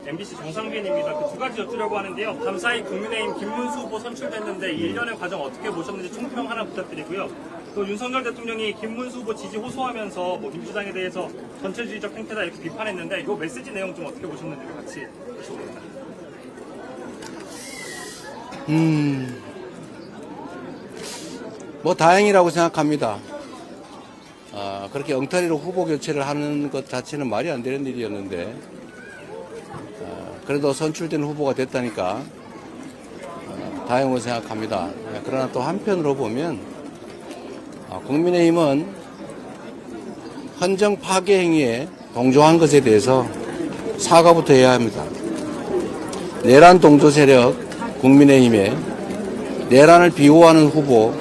MBC 정상빈입니다. 그 두 가지 여쭈려고 하는데요. 감사히 국민의힘 김문수 후보 선출됐는데 이 일련의 과정 어떻게 보셨는지 총평 하나 부탁드리고요. 또 윤석열 대통령이 김문수 후보 지지 호소하면서 뭐 민주당에 대해서 전체주의적 행태다 이렇게 비판했는데 이 메시지 내용 좀 어떻게 보셨는지 같이 보시겠습니다. 뭐 다행이라고 생각합니다. 그렇게 엉터리로 후보 교체를 하는 것 자체는 말이 안 되는 일이었는데 그래도 선출된 후보가 됐다니까 다행으로 생각합니다. 그러나 또 한편으로 보면 국민의힘은 헌정 파괴 행위에 동조한 것에 대해서 사과부터 해야 합니다. 내란 동조 세력 국민의힘에 내란을 비호하는 후보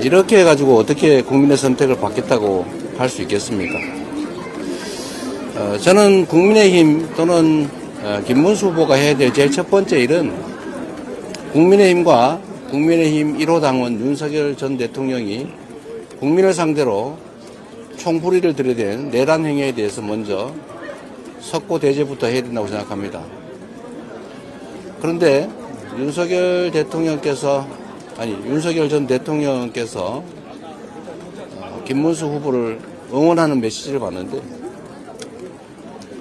이렇게 해가지고 어떻게 국민의 선택을 받겠다고 할 수 있겠습니까? 저는 국민의힘 또는 김문수 후보가 해야 될 제일 첫 번째 일은 국민의힘과 국민의힘 1호 당원 윤석열 전 대통령이 국민을 상대로 총부리를 들이댄 내란 행위에 대해서 먼저 석고 대죄부터 해야 된다고 생각합니다. 그런데 윤석열 전 대통령께서 김문수 후보를 응원하는 메시지를 봤는데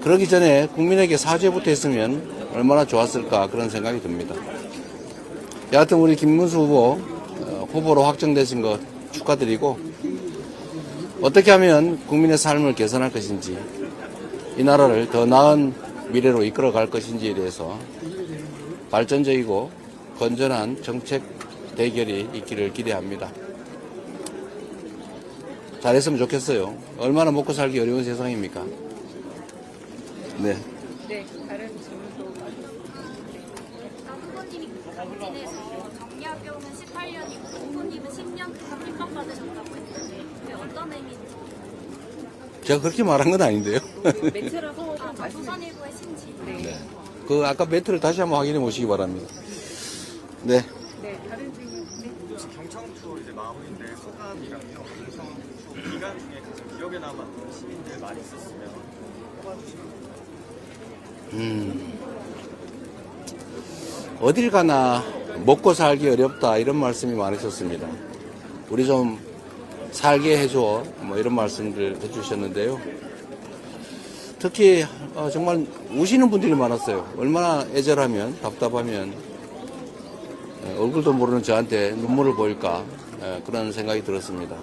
그러기 전에 국민에게 사죄부터 했으면 얼마나 좋았을까 그런 생각이 듭니다. 여하튼 우리 김문수 후보로 확정되신 것 축하드리고 어떻게 하면 국민의 삶을 개선할 것인지 이 나라를 더 나은 미래로 이끌어갈 것인지에 대해서 발전적이고 건전한 정책 대결이 있기를 기대합니다. 잘했으면 좋겠어요. 얼마나 먹고 살기 어려운 세상입니까? 네. 네, 다른 질문도. 후보님이 강진에서 정약용은 18년이고 후보님은 10년 동안 핍박받으셨다고 했는데 그게 어떤 의미인지. 제가 그렇게 말한 건 아닌데요. 매체라서 조선일보의 신지. 네. 그 아까 매트를 다시 한번 확인해 보시기 바랍니다. 네. 네, 다른 질문. 네. 혹시 경청투어 이제 마무리인데 소감이랑요. 경청투어 기간 중에 가장 기억에 남았던 시민들 많이 있었으면 뽑아주시면. 어딜 가나 먹고 살기 어렵다 이런 말씀이 많으셨습니다. 우리 좀 살게 해줘 뭐 이런 말씀들 해주셨는데요. 특히 정말 우시는 분들이 많았어요. 얼마나 애절하면 답답하면 얼굴도 모르는 저한테 눈물을 보일까 그런 생각이 들었습니다.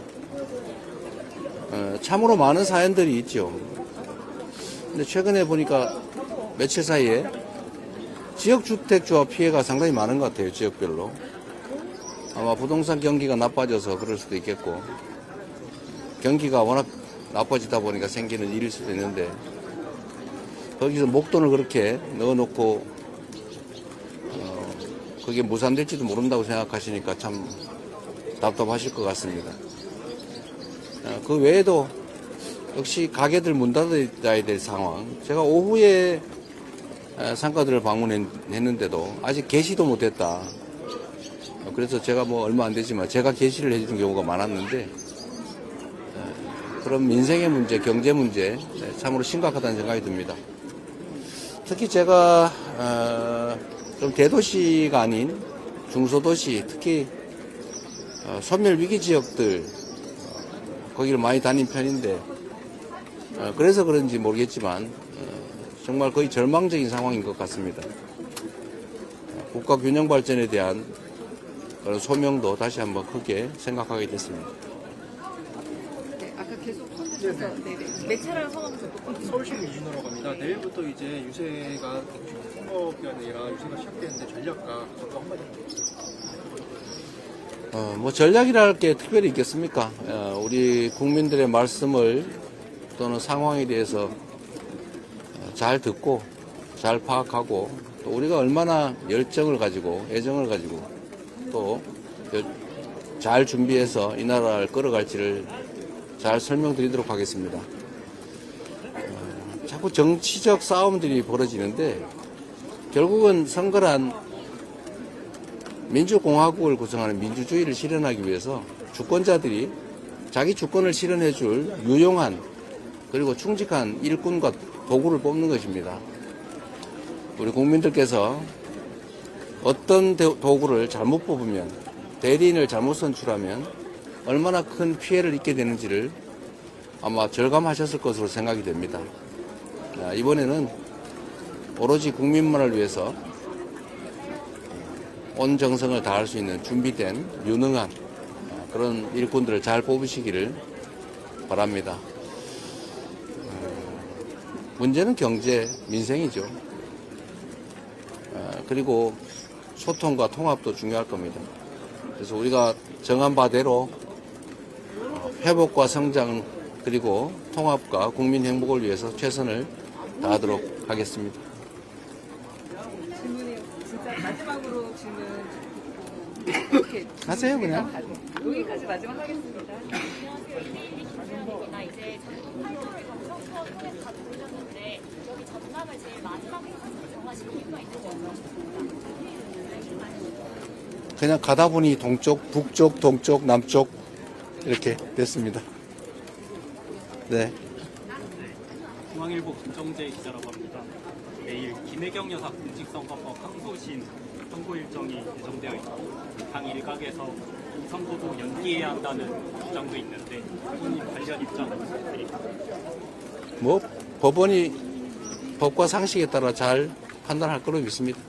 참으로 많은 사연들이 있죠. 근데 최근에 보니까 며칠 사이에 지역주택조합 피해가 상당히 많은 것 같아요. 지역별로. 아마 부동산 경기가 나빠져서 그럴 수도 있겠고 경기가 워낙 나빠지다 보니까 생기는 일일 수도 있는데 거기서 목돈을 그렇게 넣어놓고 그게 무산될지도 모른다고 생각하시니까 참 답답하실 것 같습니다. 그 외에도 역시 가게들 문 닫아야 될 상황. 제가 오후에 상가들을 방문했는데도 아직 개시도 못했다. 그래서 제가 뭐 얼마 안 되지만 제가 개시를 해주는 경우가 많았는데 그런 민생의 문제, 경제 문제 참으로 심각하다는 생각이 듭니다. 특히 제가 좀 대도시가 아닌 중소도시, 특히 소멸 위기 지역들 거기를 많이 다닌 편인데 그래서 그런지 모르겠지만 정말 거의 절망적인 상황인 것 같습니다. 국가 균형 발전에 대한 그런 소명도 다시 한번 크게 생각하게 됐습니다. 네, 아까 계속 손드셔서 매체랑 성함 듣고 서울시민 이준호라고 합니다. 내일부터 이제 유세가 선거가 아니라 유세가 시작되는데 전략가 잠깐 한마디. 뭐 전략이라 할 게 특별히 있겠습니까? 우리 국민들의 말씀을 또는 상황에 대해서 잘 듣고 잘 파악하고 또 우리가 얼마나 열정을 가지고 애정을 가지고 또 잘 준비해서 이 나라를 끌어갈지를 잘 설명드리도록 하겠습니다. 자꾸 정치적 싸움들이 벌어지는데 결국은 선거란 민주공화국을 구성하는 민주주의를 실현하기 위해서 주권자들이 자기 주권을 실현해 줄 유용한 그리고 충직한 일꾼과 도구를 뽑는 것입니다. 우리 국민들께서 어떤 도구를 잘못 뽑으면, 대리인을 잘못 선출하면 얼마나 큰 피해를 입게 되는지를 아마 절감하셨을 것으로 생각이 됩니다. 이번에는 오로지 국민만을 위해서 온 정성을 다할 수 있는 준비된 유능한 그런 일꾼들을 잘 뽑으시기를 바랍니다. 문제는 경제, 민생이죠. 그리고 소통과 통합도 중요할 겁니다. 그래서 우리가 정한 바대로 회복과 성장 그리고 통합과 국민 행복을 위해서 최선을 다하도록 하겠습니다. 질문이 진짜 마지막으로 질문 이렇게 하세요, 그냥. 여기까지 마지막 하겠습니다. 안녕하세요. 이대일이 김수현입니다. 이제 전국 팔도를 경선투어 통해서 다 보셨는데 여기 전남을 제일 마지막에 정하신 이유가 있는지 여쭤보겠습니다. 그냥 가다 보니 동쪽, 북쪽, 동쪽, 남쪽 이렇게 됐습니다. 네. 중앙일보 김정재 기자라고 합니다. 내일 김혜경 여사 공직선거법 항소심 선고 일정이 예정되어 있고 당 일각에서 이 선고도 연기해야 한다는 주장도 있는데 본인 관련 입장을 부탁드립니다. 뭐 법원이 법과 상식에 따라 잘 판단할 거로 믿습니다.